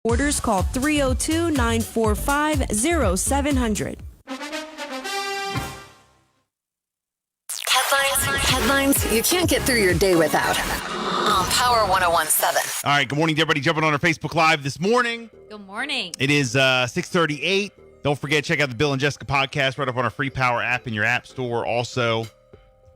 Orders call 302-945-0700. Headlines you can't get through your day without. On Power 1017. All right, good morning to everybody jumping on our Facebook Live this morning. Good morning. It is 6:38. Don't forget, check out the Bill and Jessica podcast right up on our free Power app in your app store. Also,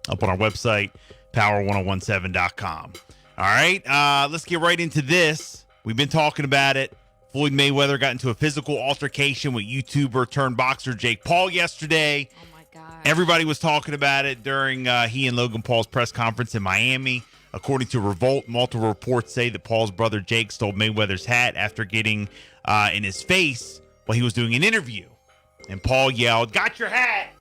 up on our website, power1017.com. All right, let's get right into this. We've been talking about it. Floyd Mayweather got into a physical altercation with YouTuber turned boxer Jake Paul yesterday. Oh, my God. Everybody was talking about it during he and Logan Paul's press conference in Miami. According to Revolt, multiple reports say that Paul's brother Jake stole Mayweather's hat after getting in his face while he was doing an interview. And Paul yelled, "Got your hat!"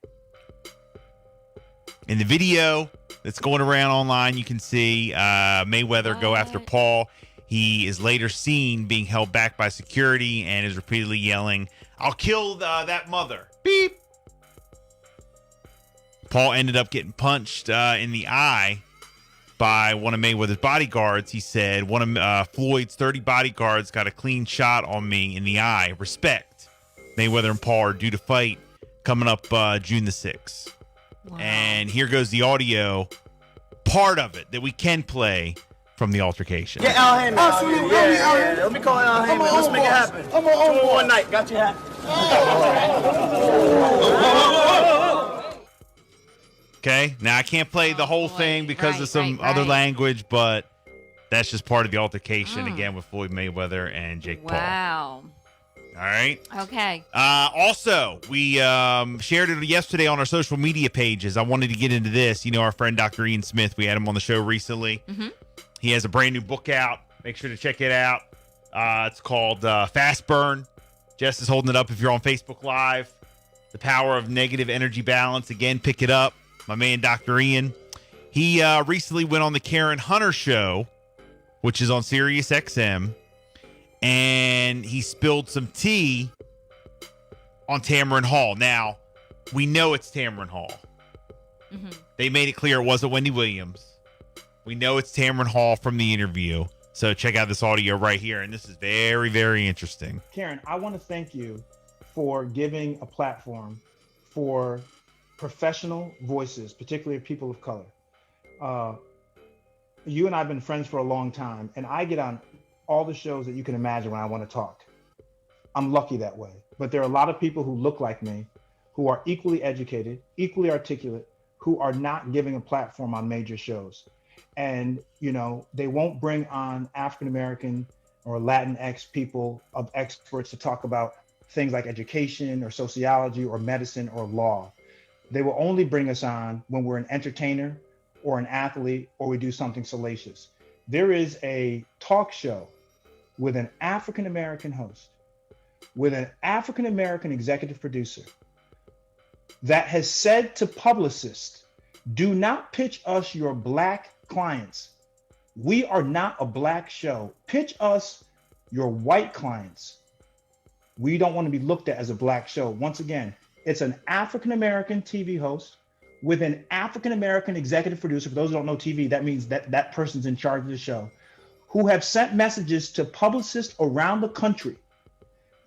In the video that's going around online, you can see Mayweather go after Paul. He is later seen being held back by security and is repeatedly yelling, "I'll kill that mother." Beep. Paul ended up getting punched in the eye by one of Mayweather's bodyguards. He said, one of Floyd's 30 bodyguards got a clean shot on me in the eye. Respect. Mayweather and Paul are due to fight coming up June the 6th. Wow. And here goes the audio part of it that we can play from the altercation. Get Al Heyman out here. Yeah. Let me call Al Heyman. Let's make it happen. I'm on one night. Got your hat. Okay, now I can't play the whole thing because of some other language, but that's just part of the altercation again with Floyd Mayweather and Jake Paul. Wow. All right. Okay. Also, we shared it yesterday on our social media pages. I wanted to get into this. You know, our friend Dr. Ian Smith, we had him on the show recently. Mm-hmm. He has a brand new book out. Make sure to check it out. It's called Fast Burn. Jess is holding it up if you're on Facebook Live. The Power of Negative Energy Balance. Again, pick it up. My man, Dr. Ian. He recently went on the Karen Hunter show, which is on Sirius XM, and he spilled some tea on Tamron Hall. Now, we know it's Tamron Hall. Mm-hmm. They made it clear it wasn't Wendy Williams. We know it's Tamron Hall from the interview. So check out this audio right here, and this is very, very interesting. Karen, I want to thank you for giving a platform for professional voices, particularly people of color. You and I have been friends for a long time, and I get on all the shows that you can imagine when I want to talk. I'm lucky that way. But there are a lot of people who look like me, who are equally educated, equally articulate, who are not giving a platform on major shows. And, you know, they won't bring on African-American or Latinx people of experts to talk about things like education or sociology or medicine or law. They will only bring us on when we're an entertainer or an athlete or we do something salacious. There is a talk show with an African-American host, with an African-American executive producer that has said to publicists, do not pitch us your black clients. We are not a black show. Pitch us your white clients. We don't want to be looked at as a black show. Once again, it's an African-American TV host with an African-American executive producer. For those who don't know TV, that means that person's in charge of the show, who have sent messages to publicists around the country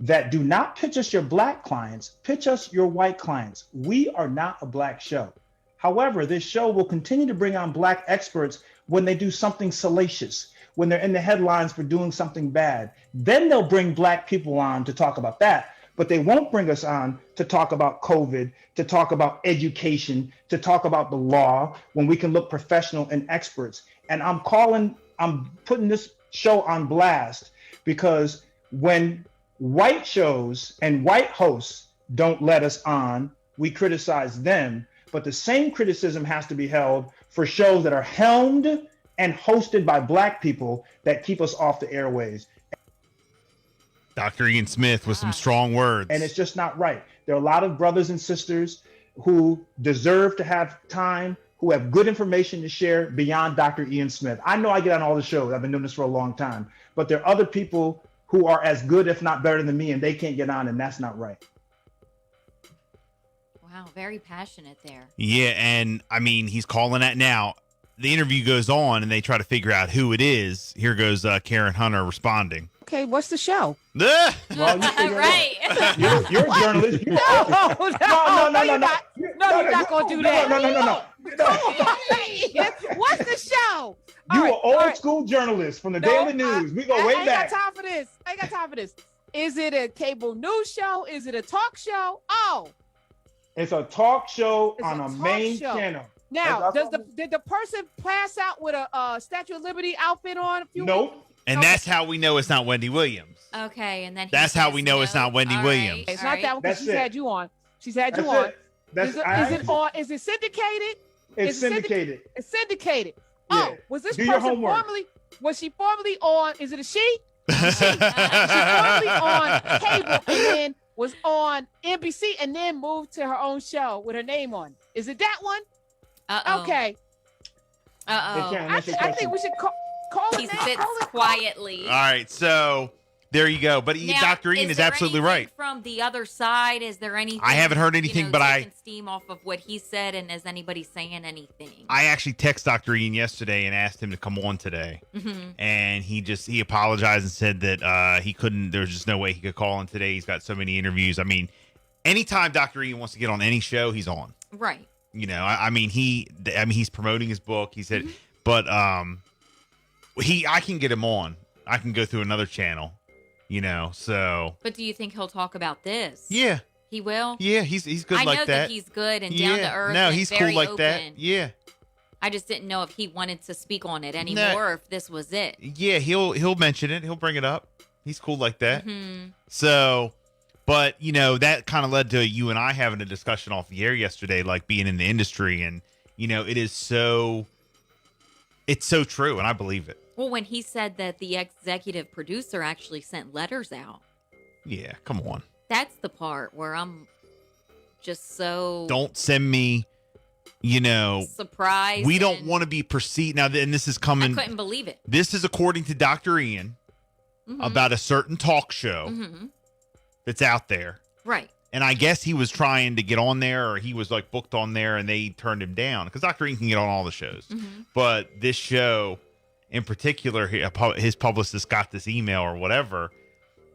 that do not pitch us your black clients, pitch us your white clients. We are not a black show. However, this show will continue to bring on black experts when they do something salacious, when they're in the headlines for doing something bad. Then they'll bring black people on to talk about that. But they won't bring us on to talk about COVID, to talk about education, to talk about the law, when we can look professional and experts. And I'm putting this show on blast because when white shows and white hosts don't let us on, we criticize them. But the same criticism has to be held for shows that are helmed and hosted by black people that keep us off the airways. Dr. Ian Smith with some strong words. And it's just not right. There are a lot of brothers and sisters who deserve to have time, who have good information to share beyond Dr. Ian Smith. I know I get on all the shows. I've been doing this for a long time. But there are other people who are as good, if not better than me, and they can't get on, and that's not right. Wow, very passionate there. Yeah, and I mean, he's calling that now. The interview goes on, and they try to figure out who it is. Here goes Karen Hunter responding. Okay, what's the show? Well, Right. you're a journalist. You No, no, you're not. No, you're not gonna do that. No. What's the show? You All an right, old all right. school journalist from the No, Daily News. We go I way ain't back. got time for this. I ain't got time for this. Is it a cable news show? Is it a talk show? Oh, It's a talk show It's on a a talk main show. channel. now That's- did the person pass out with a Statue of Liberty outfit on? A few Nope. weeks? And Okay. that's how we know it's not Wendy Williams. Okay, and then he That's how says we know no. it's not Wendy All Williams. right, It's all not that one because That's she's it. had you on. She's had you That's on. it. That's Is it on? Is it syndicated? It's is it syndicated. It's syndicated. Yeah. Oh, was this Do your person homework. formerly? Was she formerly on? Is it a she? Was she formerly on cable and then was on NBC and then moved to her own show with her name on? Is it that one? Uh-oh. Okay. Uh-oh. They can't I answer think we should call He it that. sits Call it- quietly. All right, so there you go. But Now, Dr. Ian is there absolutely anything right. From the other side, is there anything? I haven't heard anything, but taking steam off of what he said, and is anybody saying anything? I actually texted Dr. Ian yesterday and asked him to come on today. Mm-hmm. And he apologized and said that he couldn't, there's just no way he could call in today. He's got so many interviews. I mean, anytime Dr. Ian wants to get on any show, he's on. Right. You know, I mean, he's promoting his book. He said, Mm-hmm. but I can get him on. I can go through another channel, you know, so. But do you think he'll talk about this? Yeah. He will? Yeah, he's good I like know that he's good and down to earth. No, and he's very cool like open. that. Yeah. I just didn't know if he wanted to speak on it anymore or if this was it. Yeah, he'll mention it. He'll bring it up. He's cool like that. Mm-hmm. So, but you know, that kind of led to you and I having a discussion off the air yesterday, like being in the industry, and you know, it's so true, and I believe it. Well, when he said that the executive producer actually sent letters out, Yeah, come on. that's the part where I'm just so Don't send me, you know, surprised. we don't and want to be perceived. Now, and this is I coming. couldn't believe it. This is according to Dr. Ian about a certain talk show Mm-hmm. that's out there. Right. And I guess he was trying to get on there, or he was like booked on there, and they turned him down because Dr. Ian can get on all the shows. Mm-hmm. But this show in particular, his publicist got this email or whatever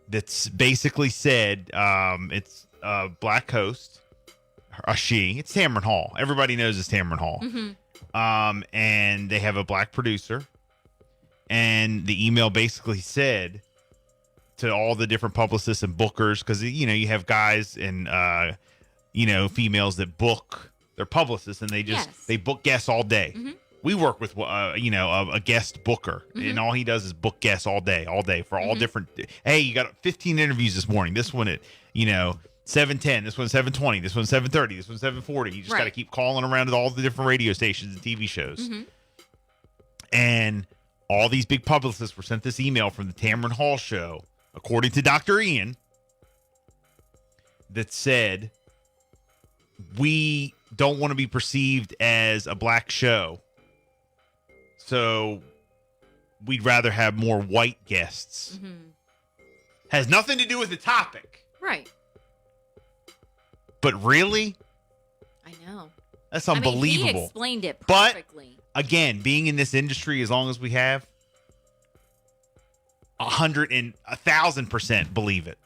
that's basically said it's a black host, a she. It's Tamron Hall. Everybody knows it's Tamron Hall. Mm-hmm. And they have a black producer. And the email basically said to all the different publicists and bookers, because, you know, you have guys and, you know, females that book their publicists, and they just, Yes. they book guests all day. Mm-hmm. We work with, you know, a guest booker, and all he does is book guests all day for all different. Hey, you got 15 interviews this morning. This one at, you know, 7:10. This one's 7:20. This one's 7:30. This one's 7:40. You just got to Right. keep calling around to all the different radio stations and TV shows. And all these big publicists were sent this email from the Tamron Hall show, according to Dr. Ian, that said, we don't want to be perceived as a black show. So we'd rather have more white guests. Has nothing to do with the topic. Right. But really? I know. That's I mean, unbelievable. he explained it But- perfectly. Again, being in this industry as long as we have, 1,000% believe it.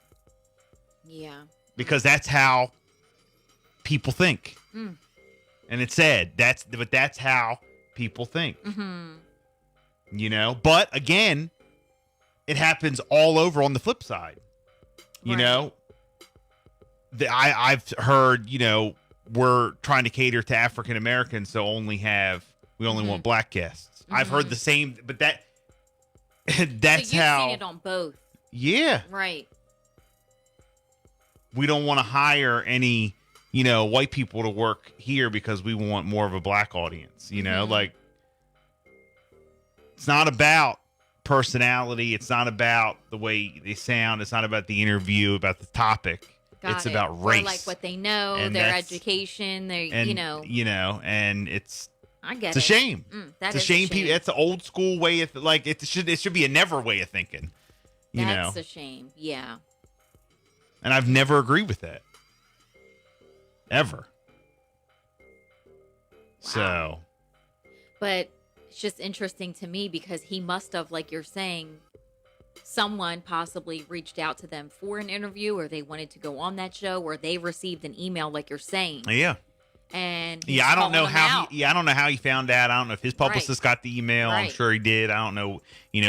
Yeah. Because that's how people think. Mm. And it's sad. But that's how people think. Mm-hmm. You know? But again, it happens all over on the flip side. You Right. know? I've heard, you know, we're trying to cater to African Americans, so we only want black guests. I've heard the same, but that's So you've how. seen it on both. Yeah. Right. We don't want to hire any, you know, white people to work here because we want more of a black audience, you know? Like, it's not about personality. It's not about the way they sound. It's not about the interview, about the topic. Got it's it. about Or race. like what they know, And their that's- education, their, and, you know. and it's I get a it. shame. That It's a is shame. People, it's an old school way of like it should be a never way of thinking, you know. That's a shame. Yeah. And I've never agreed with that. Ever. So, But it's just interesting to me because he must have, like you're saying, someone possibly reached out to them for an interview, or they wanted to go on that show, or they received an email like you're saying. Yeah. And I don't know how I don't know how he found out. I don't know if his publicist got the email. I'm Right. sure he did. I don't know,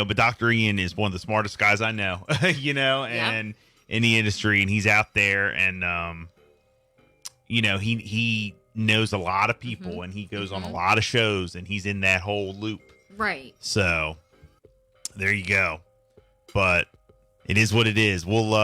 but Dr. Ian is one of the smartest guys I know, and in the industry, and he's out there, and he knows a lot of people, and he goes on a lot of shows, and he's in that whole loop. Right. So there you go. But it is what it is. We'll,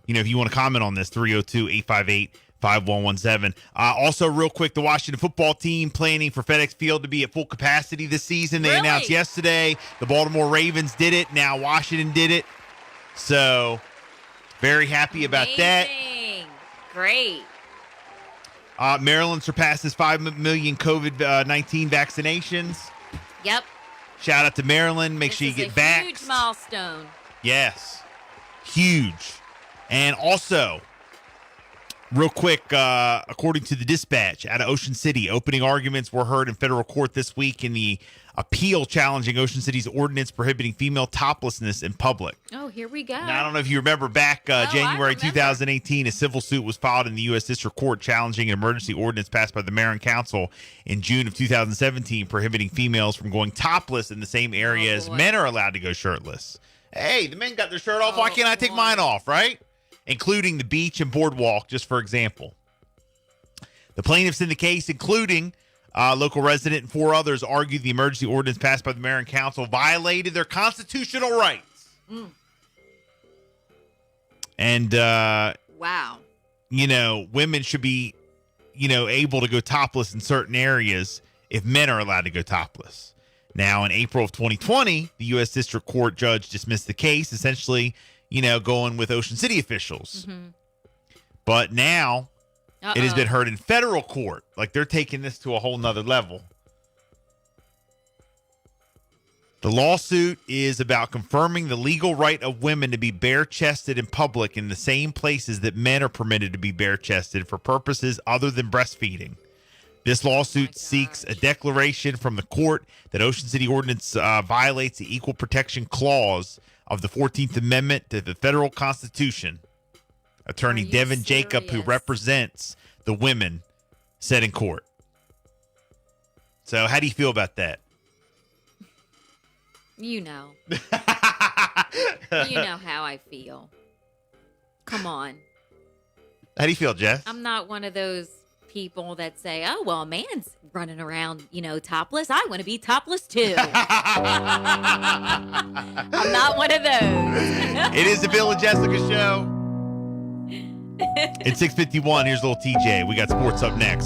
if you want to comment on this, 302-858-5117. Also, real quick, the Washington football team planning for FedEx Field to be at full capacity this season. They Really? announced yesterday. The Baltimore Ravens did it. Now Washington did it. So very happy about that. Amazing. Great. Maryland surpasses 5 million COVID-19 vaccinations. Yep. Shout out to Maryland. Make sure you get vaxxed. Huge milestone. Yes. Huge. And also, real quick, according to the Dispatch out of Ocean City, opening arguments were heard in federal court this week in the appeal challenging Ocean City's ordinance prohibiting female toplessness in public. Oh, here we go. Now, I don't know if you remember back January 2018, a civil suit was filed in the U.S. District Court challenging an emergency ordinance passed by the Marin Council in June of 2017 prohibiting females from going topless in the same area as men are allowed to go shirtless. Hey, the men got their shirt off. Why can't I take mine off, right? Including the beach and boardwalk, just for example. The plaintiffs in the case, including local resident and 4 others, argued the emergency ordinance passed by the Marin Council violated their constitutional rights. And, wow. Women should be, able to go topless in certain areas if men are allowed to go topless. Now, in April of 2020, the U.S. District Court judge dismissed the case, essentially, going with Ocean City officials. But now it has been heard in federal court. Like, they're taking this to a whole nother level. The lawsuit is about confirming the legal right of women to be bare-chested in public in the same places that men are permitted to be bare-chested for purposes other than breastfeeding. This lawsuit seeks a declaration from the court that Ocean City Ordinance violates the Equal Protection Clause of the 14th Amendment to the federal Constitution. Attorney Devin Jacob, who represents the women, said in court. So how do you feel about that? You know. You know how I feel. Come on. How do you feel, Jess? I'm not one of those people that say, oh, well, a man's running around, topless. I want to be topless too. I'm not one of those. It is the Bill and Jessica show. It's 6:51. Here's little TJ. We got sports up next.